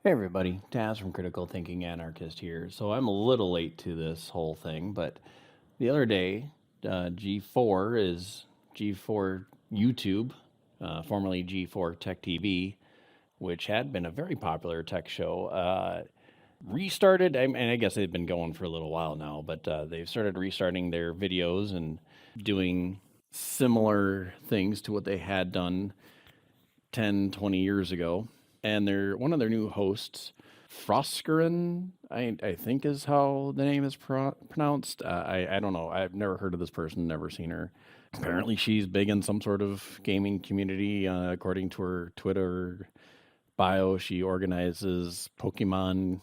Hey everybody, Taz from Critical Thinking Anarchist here. So I'm a little late to this whole thing, but the other day, G4 is G4 YouTube, formerly G4 Tech TV, which had been a very popular tech show, restarted. And I guess they've been going for a little while now, but they've started restarting their videos and doing similar things to what they had done 10, 20 years ago. And they're one of their new hosts, Froskurrin, I think is how the name is pronounced. I don't know. I've never heard of this person, never seen her. Apparently, she's big in some sort of gaming community. According to her Twitter bio, she organizes Pokemon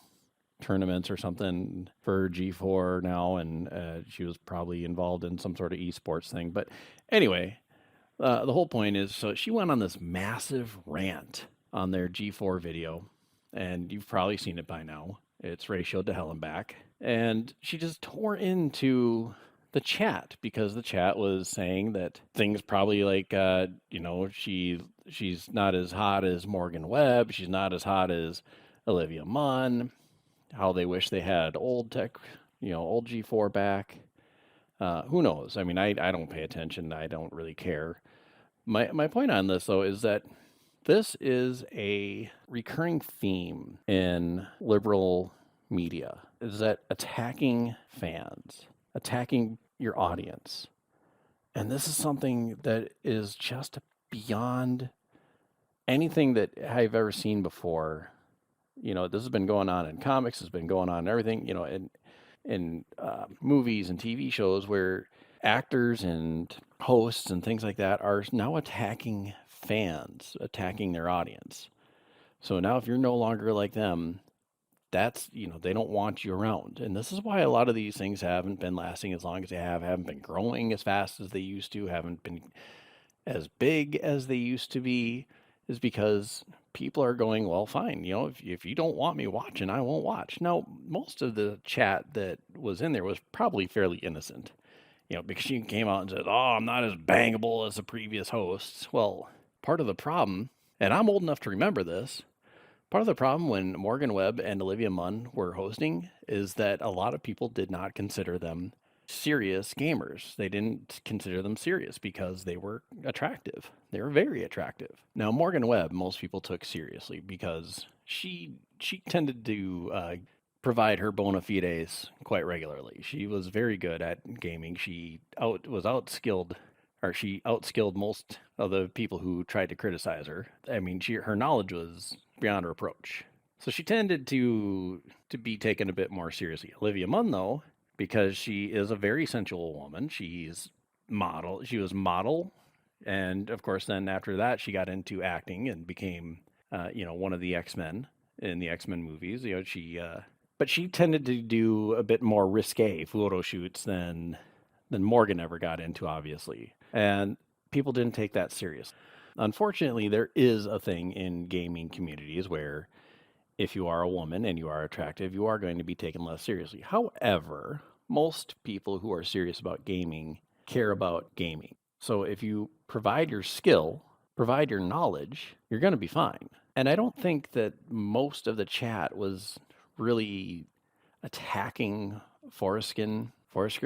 tournaments or something for G4 now, and she was probably involved in some sort of esports thing. But anyway, the whole point is, so she went on this massive rant on their G4 video, and you've probably seen it by now. It's ratioed to hell and back. And she just tore into the chat because the chat was saying that things probably like, she's not as hot as Morgan Webb. She's not as hot as Olivia Munn. How they wish they had old tech, old G4 back. Who knows? I mean, I don't pay attention. I don't really care. My point on this, though, is that this is a recurring theme in liberal media, is that attacking fans, attacking your audience. And this is something that is just beyond anything that I've ever seen before. This has been going on in comics, has been going on in everything, in movies and TV shows where actors and hosts and things like that are now attacking fans, attacking their audience. So now if you're no longer like them, that's, they don't want you around. And this is why a lot of these things haven't been lasting as long as they haven't been growing as fast as they used to, haven't been as big as they used to be, is because people are going, well, fine, if you don't want me watching, I won't watch. Now, most of the chat that was in there was probably fairly innocent, because she came out and said, oh, I'm not as bangable as the previous hosts. Well, part of the problem, and I'm old enough to remember this, part of the problem when Morgan Webb and Olivia Munn were hosting is that a lot of people did not consider them serious gamers. They didn't consider them serious because they were attractive. They were very attractive. Now, Morgan Webb, most people took seriously because she tended to provide her bona fides quite regularly. She was very good at gaming. She outskilled most of the people who tried to criticize her. I mean, her knowledge was beyond reproach. So she tended to be taken a bit more seriously. Olivia Munn, though, because she is a very sensual woman, she was model, and of course, then after that, she got into acting and became, one of the X-Men in the X-Men movies. But she tended to do a bit more risque photo shoots than Morgan ever got into, obviously. And people didn't take that serious. Unfortunately, there is a thing in gaming communities where if you are a woman and you are attractive, you are going to be taken less seriously. However, most people who are serious about gaming care about gaming. So if you provide your skill, provide your knowledge, you're going to be fine. And I don't think that most of the chat was really attacking Froskurrin,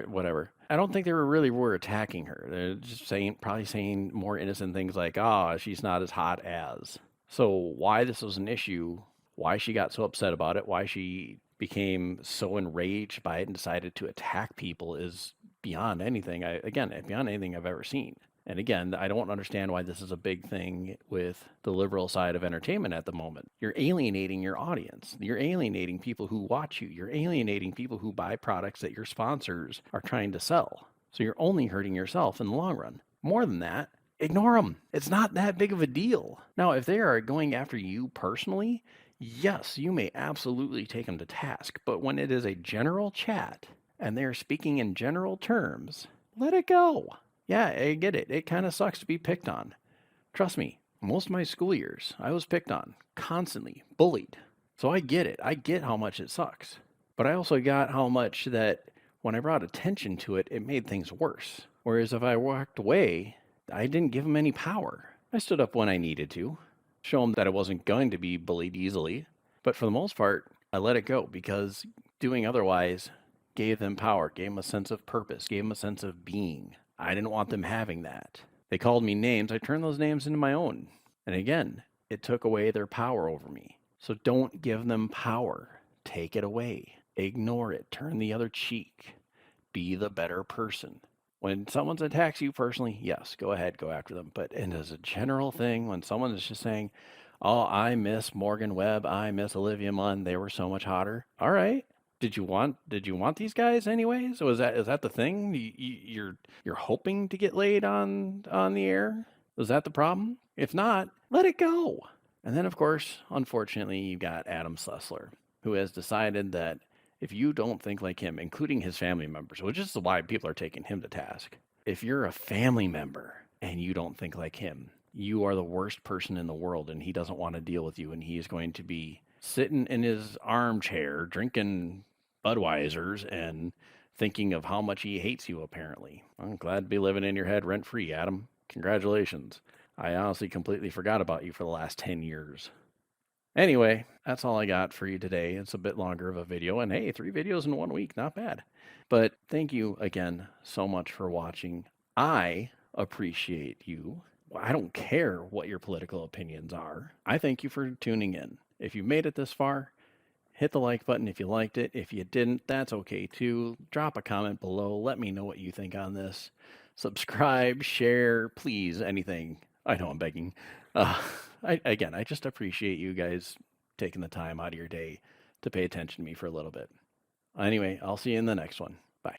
whatever. I don't think they were attacking her. They're just probably saying more innocent things like, "Ah, she's not as hot as." So why this was an issue, why she got so upset about it, why she became so enraged by it and decided to attack people is beyond anything. Beyond anything I've ever seen. And again, I don't understand why this is a big thing with the liberal side of entertainment at the moment. You're alienating your audience. You're alienating people who watch you. You're alienating people who buy products that your sponsors are trying to sell. So you're only hurting yourself in the long run. More than that, ignore them. It's not that big of a deal. Now, if they are going after you personally, yes, you may absolutely take them to task. But when it is a general chat and they're speaking in general terms, let it go. Yeah, I get it. It kind of sucks to be picked on. Trust me, most of my school years, I was picked on, constantly, bullied. So I get it. I get how much it sucks. But I also got how much that when I brought attention to it, it made things worse. Whereas if I walked away, I didn't give them any power. I stood up when I needed to, show them that I wasn't going to be bullied easily. But for the most part, I let it go because doing otherwise gave them power, gave them a sense of purpose, gave them a sense of being. I didn't want them having that. They called me names. I turned those names into my own. And again, it took away their power over me. So don't give them power. Take it away. Ignore it. Turn the other cheek. Be the better person. When someone attacks you personally, yes, go ahead, go after them. But and as a general thing, when someone is just saying, "Oh, I miss Morgan Webb, I miss Olivia Munn, they were so much hotter." All right. Did you want these guys anyways? So is that the thing? You're hoping to get laid on the air? Was that the problem? If not, let it go. And then of course, unfortunately, you got Adam Sessler, who has decided that if you don't think like him, including his family members, which is why people are taking him to task, if you're a family member and you don't think like him, you are the worst person in the world and he doesn't want to deal with you and he's going to be sitting in his armchair drinking Budweisers and thinking of how much he hates you, apparently. I'm glad to be living in your head rent free, Adam. Congratulations. I honestly completely forgot about you for the last 10 years. Anyway, that's all I got for you today. It's a bit longer of a video, and hey, 3 videos in 1 week, not bad. But thank you again so much for watching. I appreciate you. I don't care what your political opinions are. I thank you for tuning in. If you made it this far, hit the like button if you liked it. If you didn't, that's okay too. Drop a comment below. Let me know what you think on this. Subscribe, share, please, anything. I know I'm begging. Uh, I just appreciate you guys taking the time out of your day to pay attention to me for a little bit. Anyway, I'll see you in the next one. Bye.